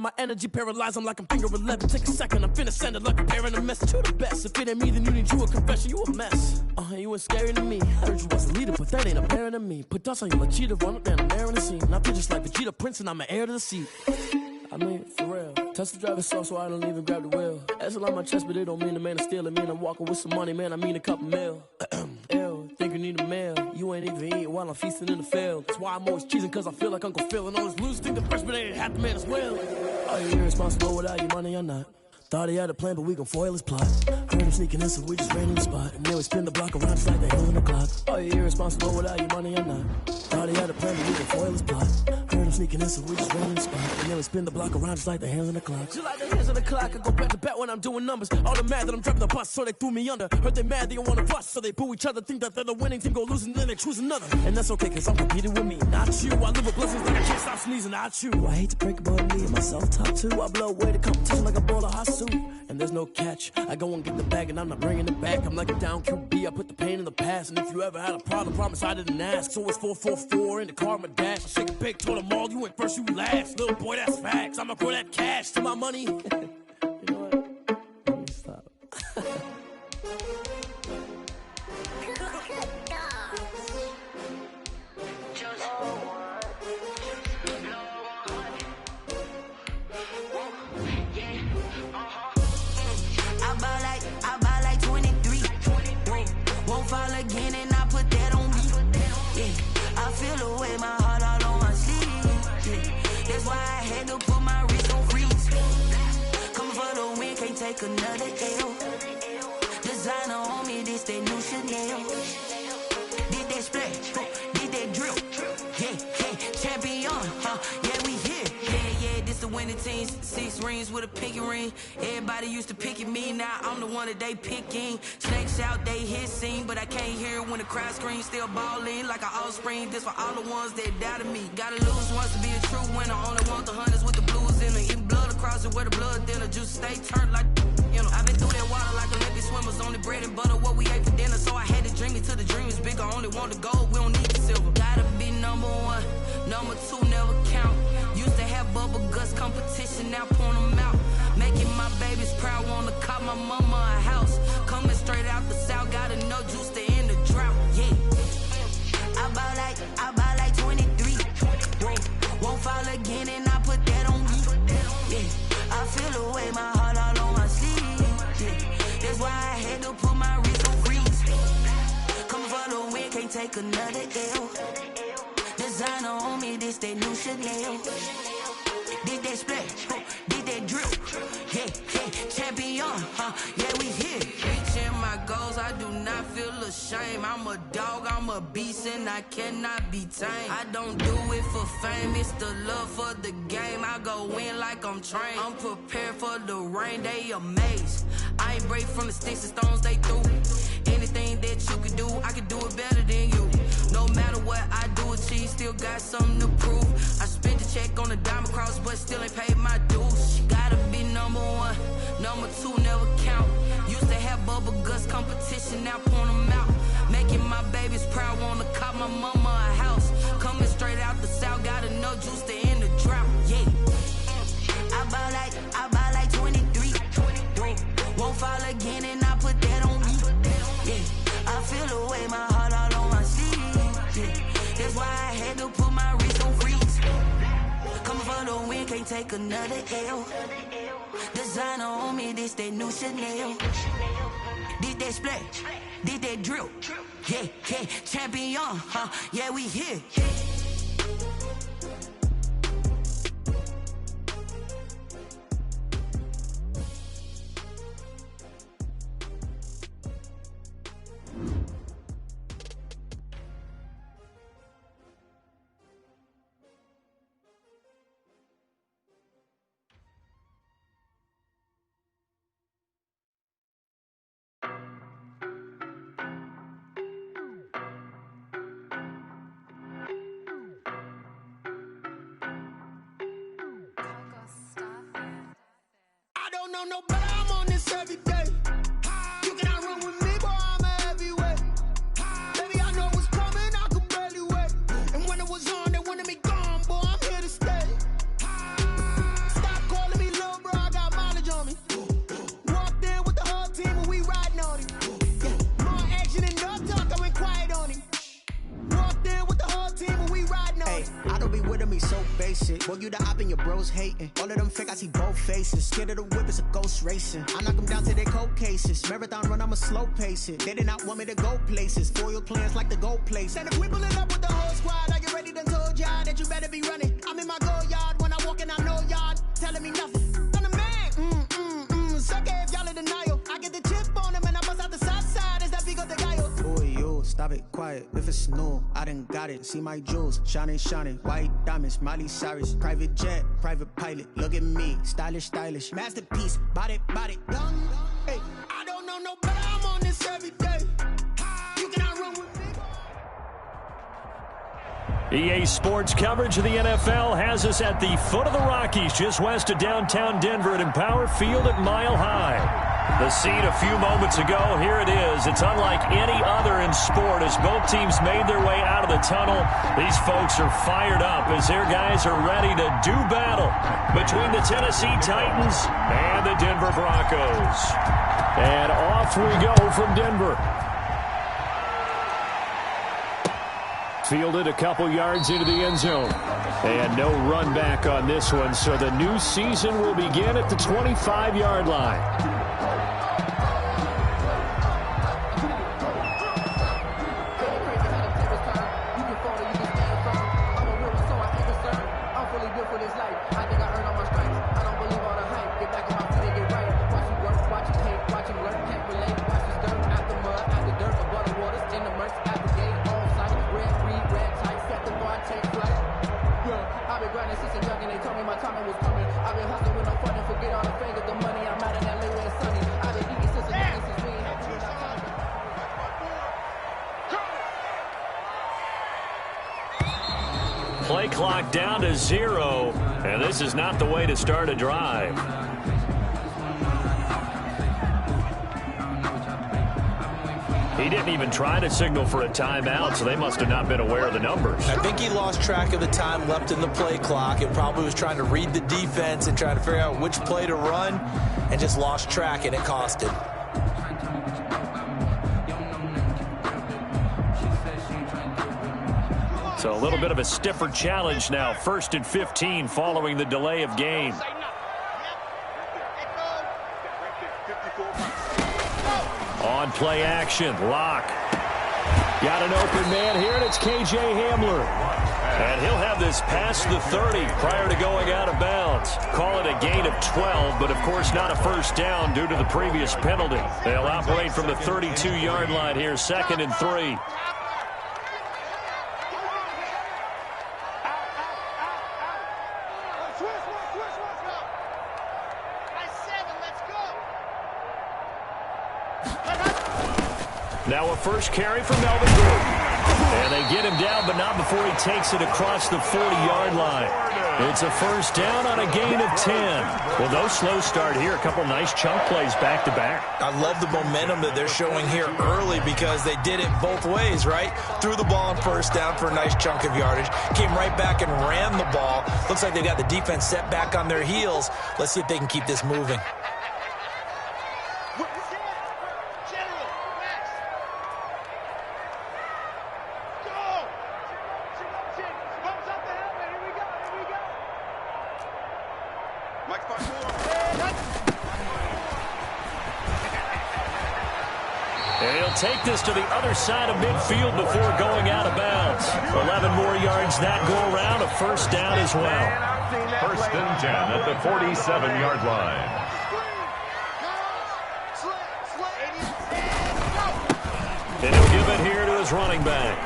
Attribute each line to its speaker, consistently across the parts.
Speaker 1: My energy paralyzed, I'm like I'm finger 11. Take a second, I'm finna send it like a parent a message to the best. If it ain't me, then you need you a confession, you a mess. You ain't scary to me. Heard you was a leader, but that ain't apparent to me. Put dust on you like cheetah, run up down, I'm there in the scene. I feel just like Vegeta Prince and I'm an heir to the seat. I mean, for real. Touch the driver's soft so I don't even grab the wheel. That's a lot on my chest, but it don't mean the man is stealing. Mean I'm walking with some money, man, I mean a couple mil. Ew, think you need a meal. You ain't even eating while I'm feasting in the field. That's why I'm always cheesing, cause I feel like Uncle Phil. And all those losers think the first, but they ain't half the man as well. Are you irresponsible without your money or not? Thought he had a plan, but we gon' foil his plot. Heard him sneaking in, so we just ran in the spot. And then we spin the block around just like the hell in the clock. Are you irresponsible without your money or not? Thought he had a plan, but we gon' foil his plot. Heard him sneaking in, so we just ran in the spot. And then we spin the block around just like the hands in the clock. Just like the hands in the clock, I go back to back when I'm doing numbers. All the mad that I'm driving the bus, so they threw me under. Heard they mad, they don't wanna bust, so they boo each other. Think that they're the winning team, go losing, then they choose another. And that's okay, cause I'm competing with me, not you. I live with blessings like I can't stop sneezing, not you. I hate to break about me and myself top two. I blow away the competition like a bowl of hot soup. And there's no catch. I go and get the bag and I'm not bringing it back. I'm like a down QB, I put the pain in the past. And if you ever had a problem, promise I didn't ask. So it's 444 in the car, my dash. I shake a big, told them all, you went first, you last. Little boy, that's facts. I'ma grow that cash to my money. You know what? Let me stop.
Speaker 2: Fall again and I put that on me. Yeah, I feel the way, my heart all on my sleeve. Yeah, that's why I had to put my wrist on freeze. Coming for the win, can't take another L. Designer on me, this that new Chanel. Did that splash, did that drill. Yeah, champion, yeah, we here. Yeah, this the winning team. 6 rings with a pinky ring. Everybody used to pick at me, now I'm the one that they picking. Snakes out, they hissing, but I can't hear when the crowd screams. Still balling like an offspring. This for all the ones that doubted me. Gotta lose once to be a true winner. Only want the hunters with the blues in it. Eating blood across it where the blood thinner. Juice stay turned like, you know. I've been through that water like Olympic swimmers. Only bread and butter what we ate for dinner. So I had to dream it till the dream is bigger. Only want the gold, we don't need the silver. Gotta be number 1, number 2 never count. Used to have bubble guts competition, now point them out. Making my babies proud, wanna call my mama a house. Coming straight out the south, gotta know juice to end the drought. Yeah, I buy like 23. Won't fall again and I put that on me. Yeah, I feel the way, my heart all on my sleeve. Yeah, that's why I had to put my wrist on freeze. Coming for the win, can't take another L. Designer on me, this that new Chanel. Did that splash, did that drill. Yeah, champion, yeah, we here. Reaching my goals, I do not feel ashamed. I'm a dog, I'm a beast, and I cannot be tamed. I don't do it for fame, it's the love for the game. I go in like I'm trained. I'm prepared for the rain, they amazed. I ain't break from the sticks and stones they threw. Anything that you could do, I could do it better than you. No matter what I do, achieve, still got something to prove. I spent the check on the diamond cross, but still ain't paid my dues. Gotta be number 1, number 2 never count. Used to have bubble guts competition, now point them out. Making my babies proud, wanna call my mama a house. Coming straight out the south, gotta know juice to end the drought. Yeah, I buy like 23. Won't fall again and I put that on me. Yeah, I feel the way, my heart all on my sleeve. Yeah, that's why I had to put my wrist on freeze. Coming for the win, can't take another L. Designer on me, this that new Chanel. Did that splash, did that drill. Yeah, champion, yeah, we here.
Speaker 3: No, but I'm on this every day. You cannot run with me, boy, I'm a heavyweight. Baby, I know what's coming, I could barely wait. And when it was on, they wanted me gone, boy, I'm here to stay. Stop you the op and your bros hating. All of them fake, I see both faces. Scared of the whip, it's a ghost racing. I knock them down to their cold cases. Marathon run, I'ma slow pace it. They did not want me to go places. Foil plans like the gold place. And if we pulling up with the whole squad, are you ready? Done told y'all that you better be running. I'm in my go yard. When I walk in, I know y'all telling me nothing. I'm the man. Suck it if y'all in denial. I get the chip on them and I bust out the south side. Is that big of the guy? Boy, yo, stop it, quiet. If it's new, I done got it. See my jewels, shining, white diamonds, Miley Cyrus, private jet, private pilot. Look at me, stylish, masterpiece, body, young. Hey, I don't know no better. I'm on this every day. You cannot run with me.
Speaker 4: EA Sports coverage of the NFL has us at the foot of the Rockies, just west of downtown Denver at Empower Field at Mile High. The scene a few moments ago, here it is. It's unlike any other in sport as both teams made their way out of the tunnel. These folks are fired up as their guys are ready to do battle between the Tennessee Titans and the Denver Broncos. And off we go from Denver. Fielded a couple yards into the end zone. And no run back on this one, so the new season will begin at the 25-yard line. Play clock down to 0, and this is not the way to start a drive. He didn't even try to signal for a timeout, so they must have not been aware of the numbers.
Speaker 5: I think he lost track of the time left in the play clock and probably was trying to read the defense and trying to figure out which play to run and just lost track, and it cost him.
Speaker 4: So a little bit of a stiffer challenge now. 1st and 15 following the delay of game. On play action, Locke. Got an open man here, and it's K.J. Hamler. And he'll have this past the 30 prior to going out of bounds. Call it a gain of 12, but of course not a first down due to the previous penalty. They'll operate from the 32-yard line here, 2nd and 3. Now a first carry from Melvin Gordon. And they get him down, but not before he takes it across the 40-yard line. It's a first down on a gain of 10. Well, no slow start here. A couple nice chunk plays back-to-back.
Speaker 5: I love the momentum that they're showing here early because they did it both ways, right? Threw the ball on first down for a nice chunk of yardage. Came right back and ran the ball. Looks like they got the defense set back on their heels. Let's see if they can keep this moving.
Speaker 4: Take this to the other side of midfield before going out of bounds. 11 more yards that go around, a first down as well.
Speaker 6: 1st and 10 at the 47-yard line.
Speaker 4: And he'll give it here to his running back.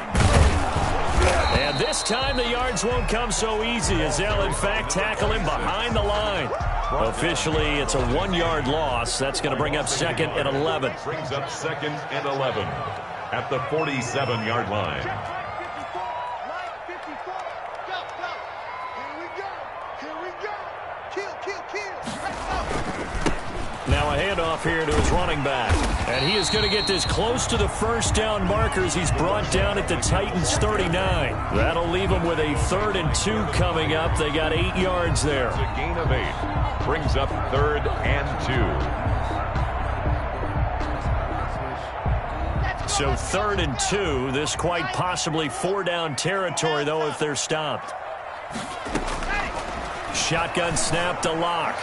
Speaker 4: And this time the yards won't come so easy as they'll in fact tackle him behind the line. Officially, it's a 1-yard loss. That's going to bring up 2nd and 11.
Speaker 6: Brings up 2nd and 11 at the 47-yard line.
Speaker 4: Now a handoff here to his running back. And he is going to get this close to the first down markers. He's brought down at the Titans 39. That'll leave him with a 3rd and 2 coming up. They got 8 yards there.
Speaker 6: It's a gain of 8. Brings up 3rd and 2.
Speaker 4: So 3rd and 2. This quite possibly 4-down territory, though, if they're stopped. shotgun snap to lock.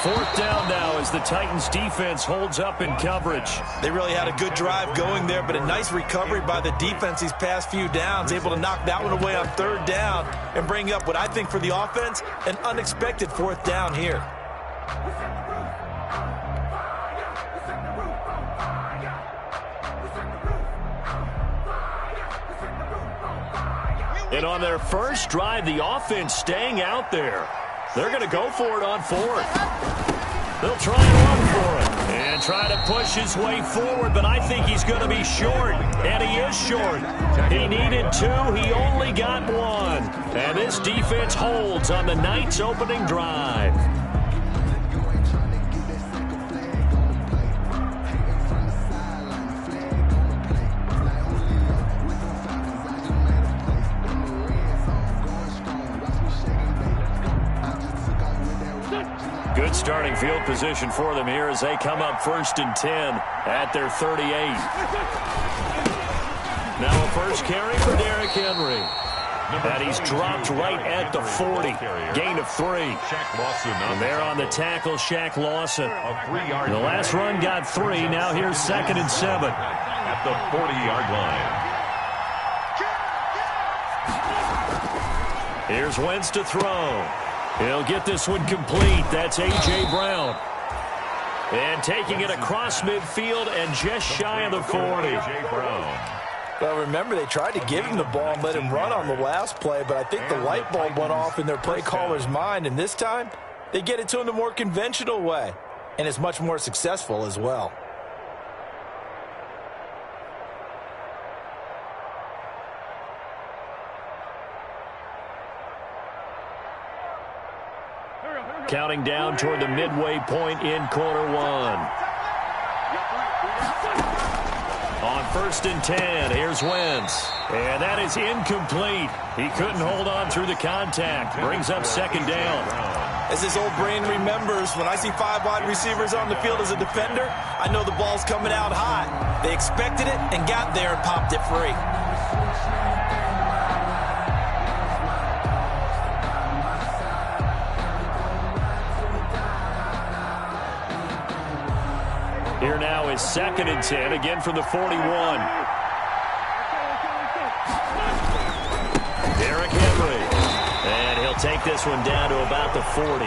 Speaker 4: Fourth down now as the Titans defense holds up in coverage.
Speaker 5: They really had a good drive going there, but a nice recovery by the defense these past few downs, able to knock that one away on third down and bring up what I think for the offense, an unexpected fourth down here.
Speaker 4: And on their first drive, the offense staying out there. They're going to go for it on fourth. They'll try and run for it and try to push his way forward, but I think he's going to be short, and he is short. He needed 2. He only got 1. And this defense holds on the night's opening drive. Good starting field position for them here as they come up 1st and 10 at their 38. Now a first carry for Derrick Henry. And he's dropped right at the 40. Gain of 3. And there on the tackle, Shaq Lawson. The last run got 3. Now here's 2nd and 7.
Speaker 6: At the 40-yard line.
Speaker 4: Here's Wentz to throw. He'll get this one complete. That's A.J. Brown. And taking it across midfield and just shy of the 40.
Speaker 6: A.J. Brown.
Speaker 5: Well, remember, they tried to give him the ball and let him run on the last play, but I think the light bulb went off in their play caller's mind, and this time they get it to him the more conventional way, and it's much more successful as well.
Speaker 4: Counting down toward the midway point in quarter 1. On 1st and 10, here's Wentz. And that is incomplete. He couldn't hold on through the contact. Brings up 2nd down.
Speaker 5: As his old brain remembers, when I see 5 wide receivers on the field as a defender, I know the ball's coming out hot. They expected it and got there and popped it free.
Speaker 4: Here now is 2nd and 10, again from the 41. Derrick Henry. And he'll take this one down to about the 40.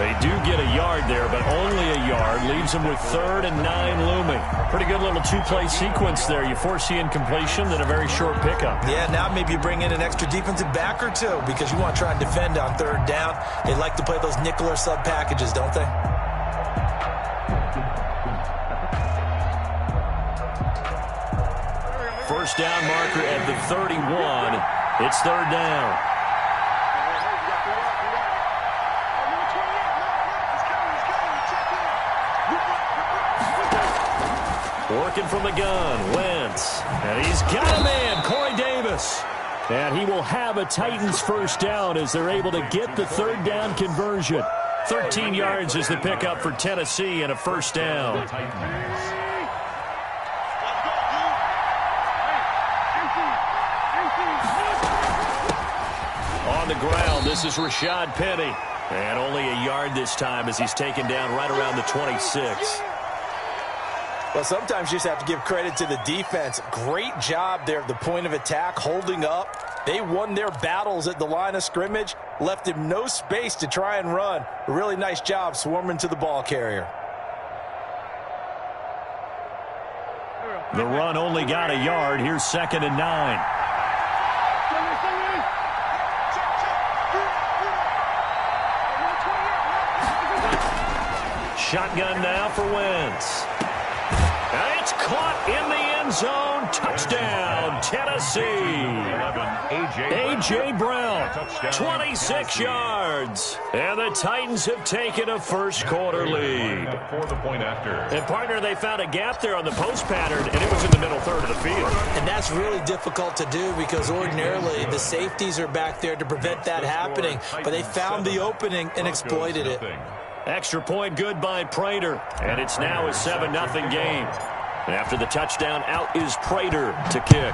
Speaker 4: They do get a yard there, but only a yard. Leaves them with 3rd and 9 looming. Pretty good little 2-play sequence there. You force the incompletion, then a very short pickup.
Speaker 5: Yeah, now maybe you bring in an extra defensive back or 2 because you want to try and defend on 3rd down. They like to play those nickel or sub packages, don't they?
Speaker 4: First down marker at the 31. It's 3rd down. Working from the gun, Wentz. And he's got a man, Corey Davis. And he will have a Titans first down as they're able to get the 3rd down conversion. 13 yards is the pickup for Tennessee and a first down. On the ground, this is Rashad Penny. And only a yard this time as he's taken down right around the 26.
Speaker 5: Well, sometimes you just have to give credit to the defense. Great job there at the point of attack, holding up. They won their battles at the line of scrimmage, left him no space to try and run. A really nice job swarming to the ball carrier.
Speaker 4: The run only got a yard. Here's 2nd and 9. Shotgun now for Wentz. And it's caught in the end zone. Touchdown, Tennessee. A.J. Brown, 26 yards. And the Titans have taken a first quarter lead. And, partner, they found a gap there on the post pattern, and it was in the middle third of the field.
Speaker 5: And that's really difficult to do because ordinarily the safeties are back there to prevent that happening. But they found the opening and exploited it.
Speaker 4: Extra point good by Prater, and it's now a 7-0 game. And after the touchdown, out is Prater to kick.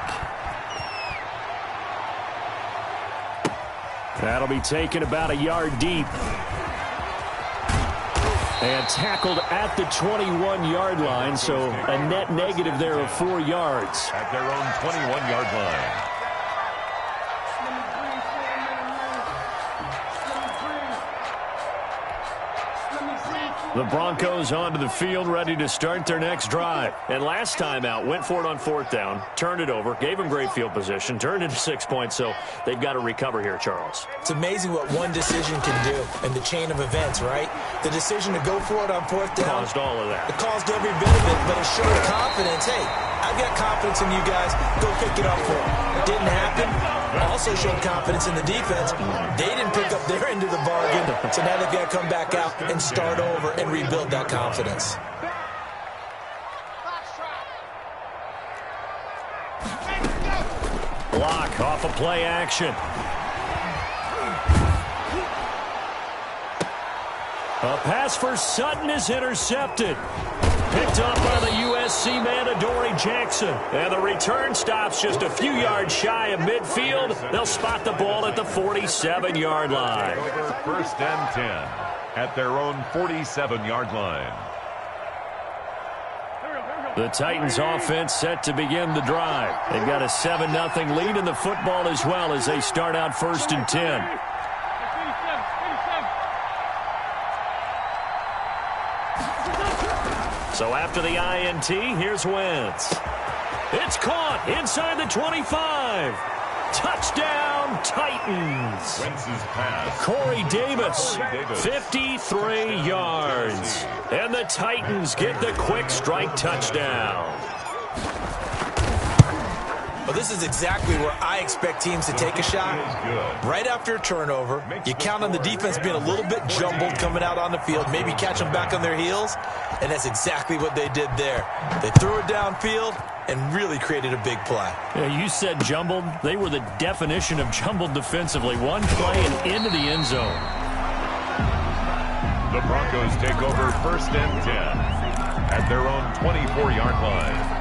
Speaker 4: That'll be taken about a yard deep. And tackled at the 21-yard line, so a net negative there of 4 yards.
Speaker 6: At their own 21-yard line.
Speaker 4: The Broncos onto the field, ready to start their next drive. And last time out, went for it on 4th down, turned it over, gave them great field position, turned into 6 points, so they've got to recover here, Charles.
Speaker 5: It's amazing what one decision can do in the chain of events, right? The decision to go for it on 4th down.
Speaker 4: Caused all of that.
Speaker 5: It caused every bit of it, but it showed confidence. Hey, I've got confidence in you guys. Go pick it up for them. It didn't happen. Also showed confidence in the defense. They didn't pick up their end of the bargain, so now they've got to come back out and start over and rebuild that confidence.
Speaker 4: Block off a play action. A pass for Sutton is intercepted. Picked up by the USC man, Adoree Jackson. And the return stops just a few yards shy of midfield. They'll spot the ball at the 47-yard line.
Speaker 6: Over 1st and 10 at their own 47-yard line.
Speaker 4: The Titans offense set to begin the drive. They've got a 7-0 lead in the football as well as they start out 1st and 10. So after the INT, here's Wentz. It's caught inside the 25. Touchdown, Titans.
Speaker 6: Wentz's pass.
Speaker 4: Corey Davis, 53 yards. And the Titans get the quick strike touchdown.
Speaker 5: Well, this is exactly where I expect teams to take a shot. Right after a turnover, you count on the defense being a little bit jumbled coming out on the field, maybe catch them back on their heels, and that's exactly what they did there. They threw it downfield and really created a big play.
Speaker 4: Yeah, you said jumbled. They were the definition of jumbled defensively. One play and into the end zone.
Speaker 6: The Broncos take over 1st and 10 at their own 24-yard line.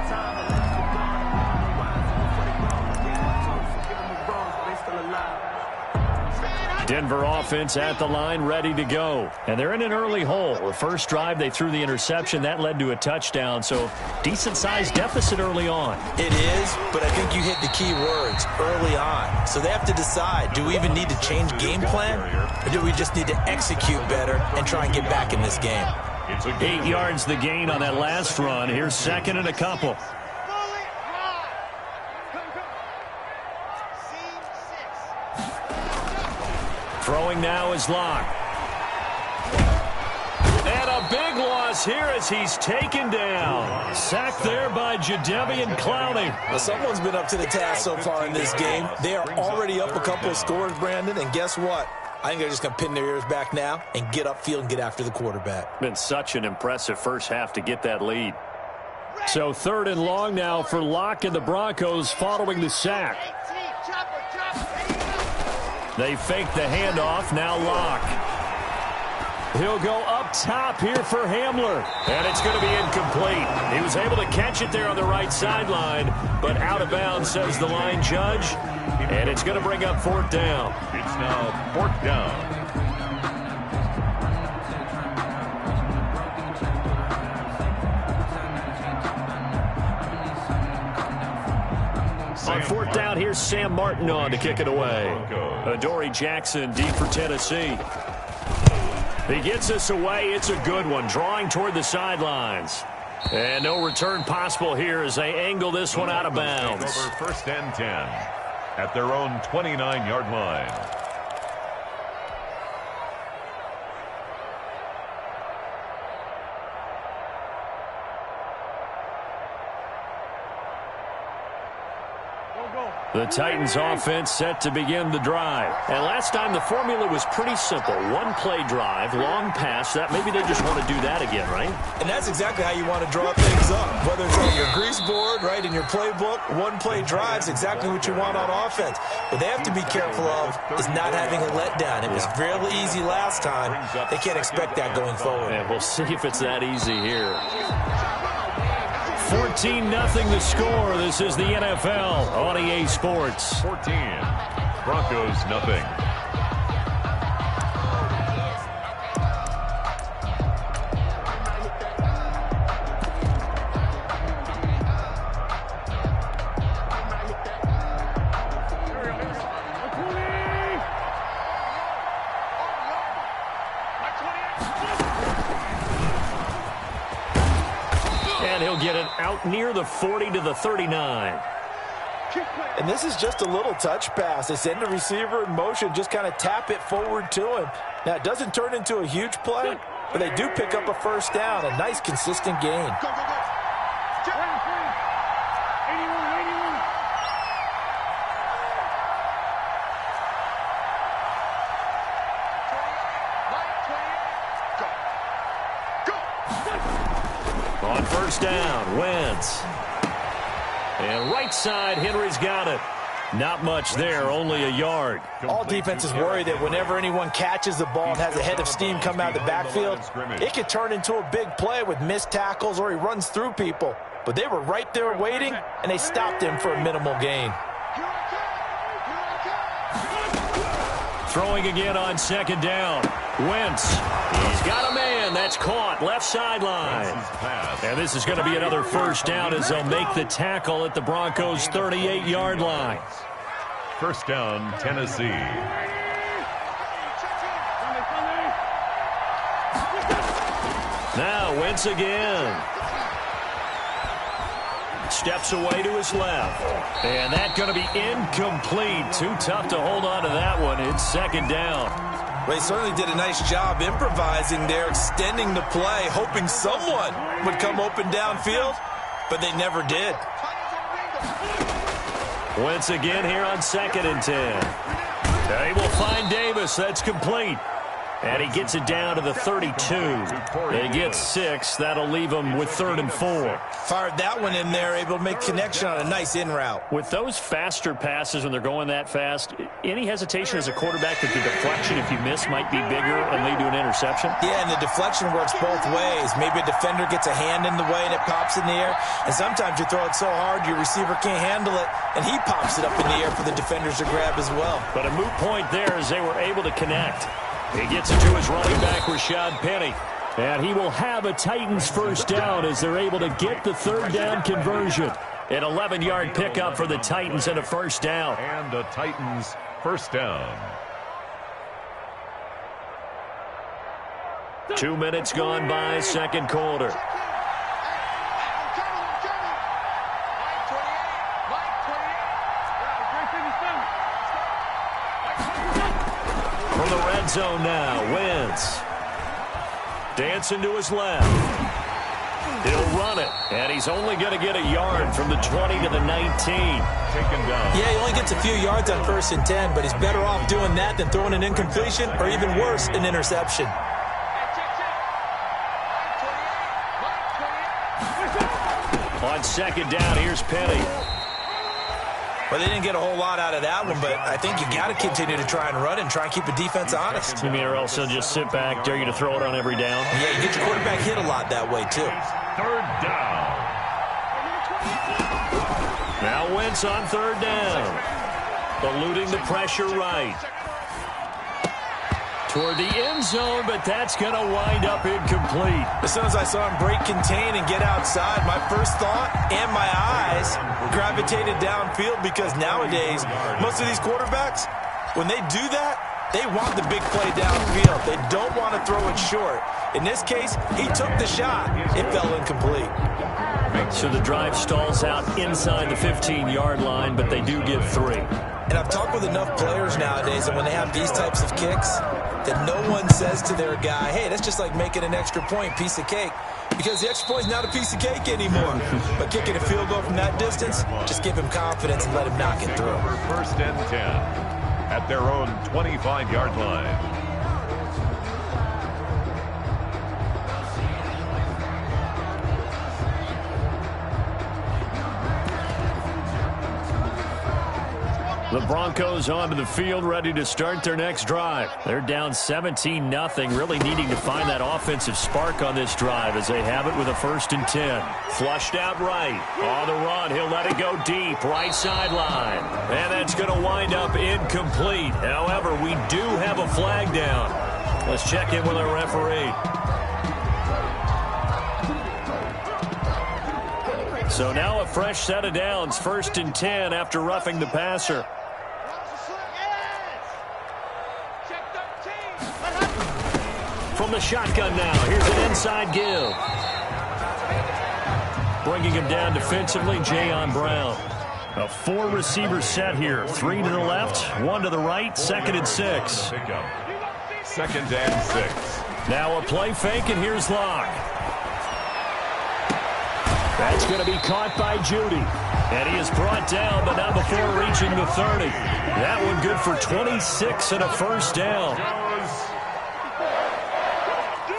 Speaker 4: Denver offense at the line, ready to go. And they're in an early hole. The first drive, they threw the interception. That led to a touchdown, so decent-sized deficit early on.
Speaker 5: It is, but I think you hit the key words, early on. So they have to decide, do we even need to change game plan, or do we just need to execute better and try and get back in this game?
Speaker 4: 8 yards the gain on that last run. Here's 2nd and a couple. Throwing now is Locke. And a big loss here as he's taken down. Sacked there by Jadeveon Clowney.
Speaker 5: Well, someone's been up to the task so far in this game. They are already up a couple of scores, Brandon, and guess what? I think they're just going to pin their ears back now and get upfield and get after the quarterback.
Speaker 4: Been such an impressive first half to get that lead. So 3rd and long now for Locke and the Broncos following the sack. They fake the handoff, now Locke. He'll go up top here for Hamler. And it's going to be incomplete. He was able to catch it there on the right sideline, but out of bounds, says the line judge. And it's going to bring up 4th down.
Speaker 6: It's now 4th down.
Speaker 4: On 4th down, here's Sam Martin on to kick it away. Adoree Jackson deep for Tennessee. He gets us away. It's a good one, drawing toward the sidelines. And no return possible here as they angle this one out of bounds.
Speaker 6: Over 1st and 10 at their own 29-yard line.
Speaker 4: The Titans offense set to begin the drive. And last time the formula was pretty simple. One play drive, long pass. That maybe they just want to do that again, right?
Speaker 5: And that's exactly how you want to draw things up. Whether it's on your grease board, right, in your playbook, one play drive's exactly what you want on offense. What they have to be careful of is not having a letdown. It was real easy last time. They can't expect that going forward.
Speaker 4: And we'll see if it's that easy here. 14-0 the score. This is the NFL on EA Sports.
Speaker 6: 14. Broncos nothing.
Speaker 4: And he'll get it out near the 40 to the 39.
Speaker 5: And this is just a little touch pass. They send the receiver in motion, just kind of tap it forward to him. Now, it doesn't turn into a huge play, but they do pick up a first down. A nice, consistent gain.
Speaker 4: On first down, Wentz. And right side, Henry's got it. Not much there, only a yard.
Speaker 5: All defenses worry that whenever anyone catches the ball and has a head of steam come out of the backfield, it could turn into a big play with missed tackles or he runs through people. But they were right there waiting, and they stopped him for a minimal gain.
Speaker 4: Throwing again on second down. Wentz. He's got a man. That's caught. Left sideline. And this is going to be another first down as they'll make the tackle at the Broncos' 38-yard line.
Speaker 6: First down, Tennessee.
Speaker 4: Now Wentz again. Steps away to his left. And that's going to be incomplete. Too tough to hold on to that one. It's second down.
Speaker 5: Well, they certainly did a nice job improvising there, extending the play, hoping someone would come open downfield, but they never did.
Speaker 4: Wentz again here on 2nd and 10. They will find Davis. That's complete. And he gets it down to the 32. They get 6. That'll leave them with 3rd and 4.
Speaker 5: Fired that one in there, able to make connection on a nice in route.
Speaker 4: With those faster passes when they're going that fast, any hesitation as a quarterback that the deflection, if you miss, might be bigger and lead to an interception?
Speaker 5: Yeah, and the deflection works both ways. Maybe a defender gets a hand in the way and it pops in the air. And sometimes you throw it so hard your receiver can't handle it, and he pops it up in the air for the defenders to grab as well.
Speaker 4: But a moot point there as they were able to connect. He gets it to his running back, Rashad Penny. And he will have a Titans first down as they're able to get the 3rd down conversion. An 11-yard pickup for the Titans and a first down.
Speaker 6: And a Titans first down.
Speaker 4: 2 minutes gone by, second quarter. From the red zone now, Wentz. Dancing to his left. He'll run it, and he's only going to get a yard from the 20 to the 19.
Speaker 6: Taken down.
Speaker 5: Yeah, he only gets a few yards on 1st and 10, but he's better off doing that than throwing an incompletion or even worse, an interception.
Speaker 4: On second down, here's Penny.
Speaker 5: Well, they didn't get a whole lot out of that one, but I think you got to continue to try and run and try and keep the defense honest.
Speaker 4: You mean, or else they'll just sit back, dare you to throw it on every down?
Speaker 5: Yeah, you get your quarterback hit a lot that way, too.
Speaker 6: 3rd down.
Speaker 4: Now Wentz on 3rd down. Eluding the pressure right. Toward the end zone, but that's going to wind up incomplete.
Speaker 5: As soon as I saw him break contain and get outside, my first thought and my eyes gravitated downfield because nowadays, most of these quarterbacks, when they do that, they want the big play downfield. They don't want to throw it short. In this case, he took the shot. It fell incomplete.
Speaker 4: So the drive stalls out inside the 15-yard line, but they do get 3.
Speaker 5: And I've talked with enough players nowadays that when they have these types of kicks, that no one says to their guy, hey, that's just like making an extra point, piece of cake. Because the extra point is not a piece of cake anymore. But kicking a field goal from that distance, just give him confidence and let him knock it through.
Speaker 6: 1st and 10 at their own 25-yard line.
Speaker 4: The Broncos onto the field, ready to start their next drive. They're down 17-0, really needing to find that offensive spark on this drive as they have it with a 1st and 10. Flushed out right. On the run, he'll let it go deep, right sideline. And that's going to wind up incomplete. However, we do have a flag down. Let's check in with our referee. So now a fresh set of downs, 1st and 10 after roughing the passer. From the shotgun now, here's an inside give. bringing him down defensively, Jayon Brown. A 4-receiver set here. 3 to the left, 1 to the right, 2nd and 6.
Speaker 6: 2nd and 6.
Speaker 4: Now a play fake, and here's Locke. That's going to be caught by Judy. And he is brought down, but not before reaching the 30. That one good for 26 and a first down.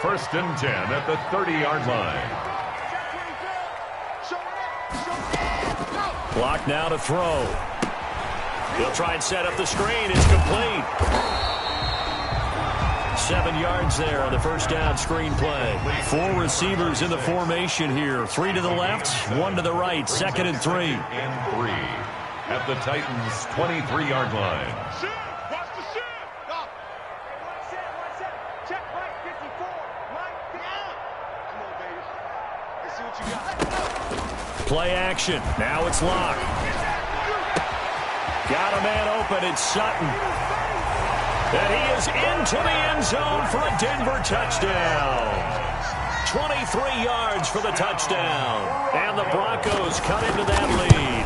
Speaker 6: 1st and 10 at the 30-yard line.
Speaker 4: Block now to throw. He'll try and set up the screen. It's complete. 7 yards there on the first down screen play. 4 receivers in the formation here. 3 to the left, 1 to the right. 2nd and 3.
Speaker 6: And 3 at the Titans' 23-yard line.
Speaker 7: Watch the shit. One set. Check right 54. Right down. Come on, baby. Let's see what you got.
Speaker 4: Play action. Now it's Locke. Got a man open. It's Sutton. And he is into the end zone for a Denver touchdown. 23 yards for the touchdown. And the Broncos cut into that lead.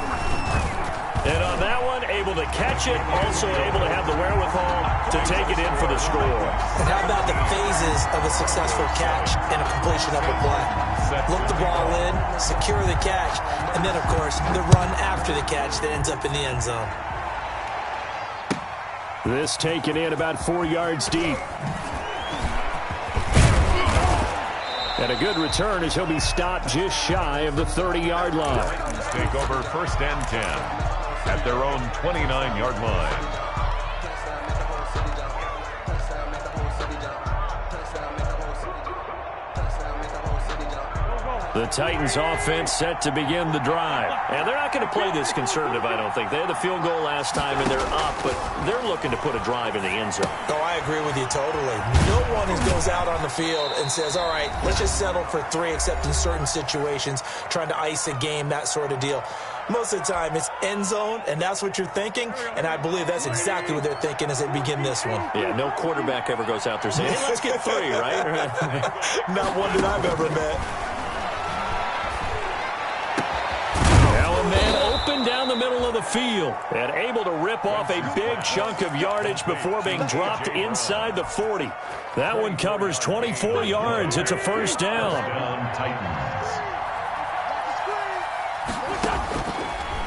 Speaker 4: And on that one, able to catch it, also able to have the wherewithal to take it in for the score.
Speaker 5: And how about the phases of a successful catch and a completion of a play? Look the ball in, secure the catch, and then, of course, the run after the catch that ends up in the end zone.
Speaker 4: This taken in about 4 yards deep. And a good return as he'll be stopped just shy of the 30-yard line.
Speaker 6: Take over 1st and 10 at their own 29-yard line.
Speaker 4: The Titans offense set to begin the drive. And they're not going to play this conservative, I don't think. They had the field goal last time, and they're up, but they're looking to put a drive in the end zone.
Speaker 5: Oh, I agree with you totally. No one goes out on the field and says, all right, let's just settle for 3, except in certain situations, trying to ice a game, that sort of deal. Most of the time, it's end zone, and that's what you're thinking, and I believe that's exactly what they're thinking as they begin this one.
Speaker 4: Yeah, no quarterback ever goes out there saying, hey, let's get 3, right?
Speaker 5: Not one that I've ever met.
Speaker 4: Open down the middle of the field and able to rip off a big chunk of yardage before being dropped inside the 40. That one covers 24 yards. It's a first down.
Speaker 6: Titans.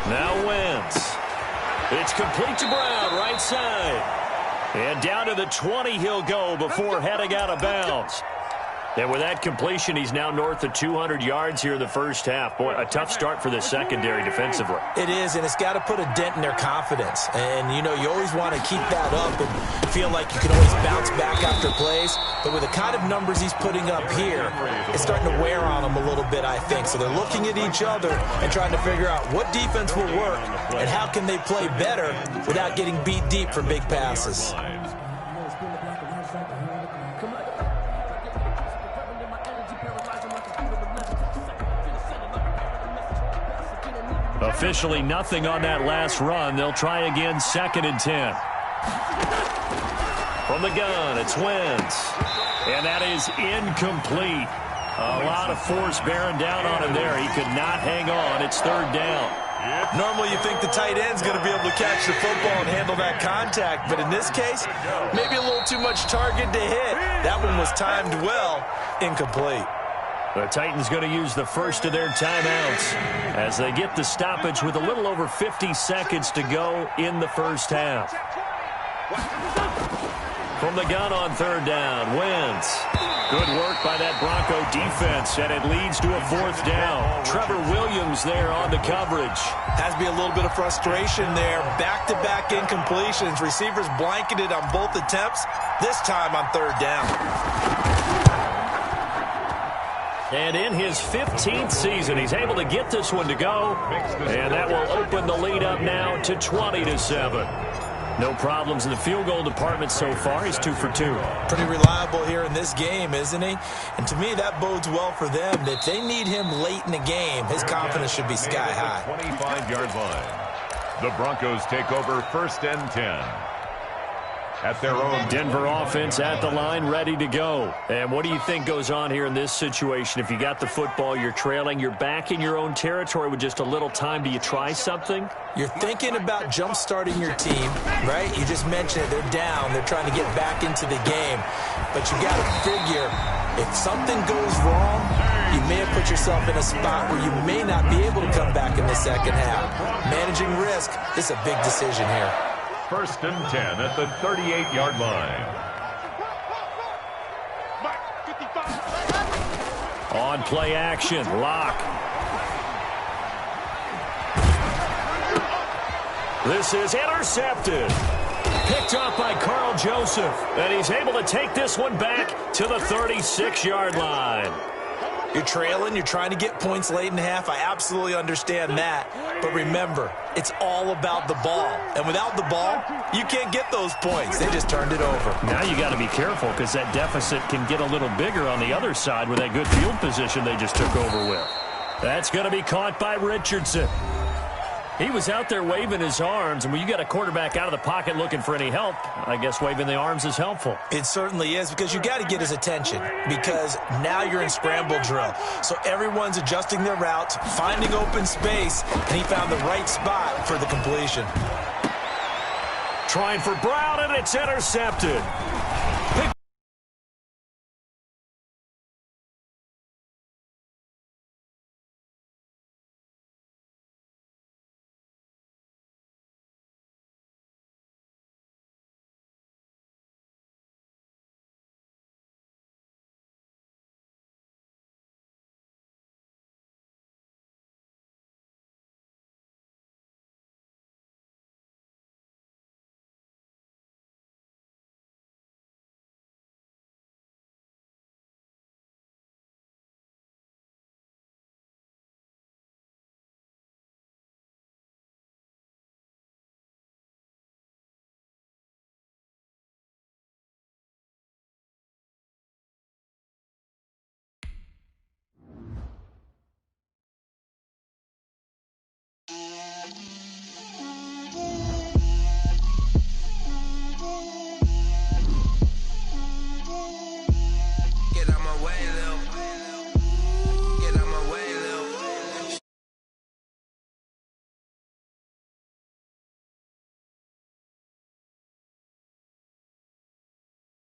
Speaker 4: Now Wentz. It's complete to Brown, right side. And down to the 20 he'll go before heading out of bounds. And with that completion, he's now north of 200 yards here in the first half. Boy, a tough start for the secondary defensively.
Speaker 5: It is, and it's got to put a dent in their confidence. And, you know, you always want to keep that up and feel like you can always bounce back after plays. But with the kind of numbers he's putting up here, it's starting to wear on them a little bit, I think. So they're looking at each other and trying to figure out what defense will work and how can they play better without getting beat deep for big passes.
Speaker 4: Officially nothing on that last run. They'll try again, 2nd and 10. From the gun, it's Wentz. And that is incomplete. A lot of force bearing down on him there. He could not hang on. It's 3rd down.
Speaker 5: Normally you think the tight end's going to be able to catch the football and handle that contact, but in this case, maybe a little too much target to hit. That one was timed well, incomplete.
Speaker 4: The Titans going to use the first of their timeouts as they get the stoppage with a little over 50 seconds to go in the first half. From the gun on 3rd down, Wentz. Good work by that Bronco defense, and it leads to a 4th down. Trevor Williams there on the coverage.
Speaker 5: Has to be a little bit of frustration there. Back-to-back incompletions. Receivers blanketed on both attempts, this time on 3rd down.
Speaker 4: And in his 15th season, he's able to get this one to go. And that will open the lead up now to 20-7. No problems in the field goal department so far. He's 2 for 2.
Speaker 5: Pretty reliable here in this game, isn't he? And to me, that bodes well for them. If they need him late in the game, his confidence should be sky high.
Speaker 6: 25-yard line. The Broncos take over 1st and 10. at their own.
Speaker 4: Denver offense at the line, ready to go. And what do you think goes on here in this situation? If you got the football, you're trailing, you're back in your own territory with just a little time. Do you try something?
Speaker 5: You're thinking about jump-starting your team, right? You just mentioned it. They're down. They're trying to get back into the game. But you got to figure, if something goes wrong, you may have put yourself in a spot where you may not be able to come back in the second half. Managing risk is a big decision here.
Speaker 6: 1st and 10 at the 38-yard line.
Speaker 4: On play action, lock. This is intercepted. Picked up by Carl Joseph. And he's able to take this one back to the 36-yard line.
Speaker 5: You're trailing. You're trying to get points late in the half. I absolutely understand that. But remember, it's all about the ball. And without the ball, you can't get those points. They just turned it over.
Speaker 4: Now you got to be careful because that deficit can get a little bigger on the other side with that good field position they just took over with. That's going to be caught by Richardson. He was out there waving his arms, and when you got a quarterback out of the pocket looking for any help, I guess waving the arms is helpful.
Speaker 5: It certainly is, because you got to get his attention, because now you're in scramble drill. So everyone's adjusting their routes, finding open space, and he found the right spot for the completion.
Speaker 4: Trying for Brown, and it's intercepted.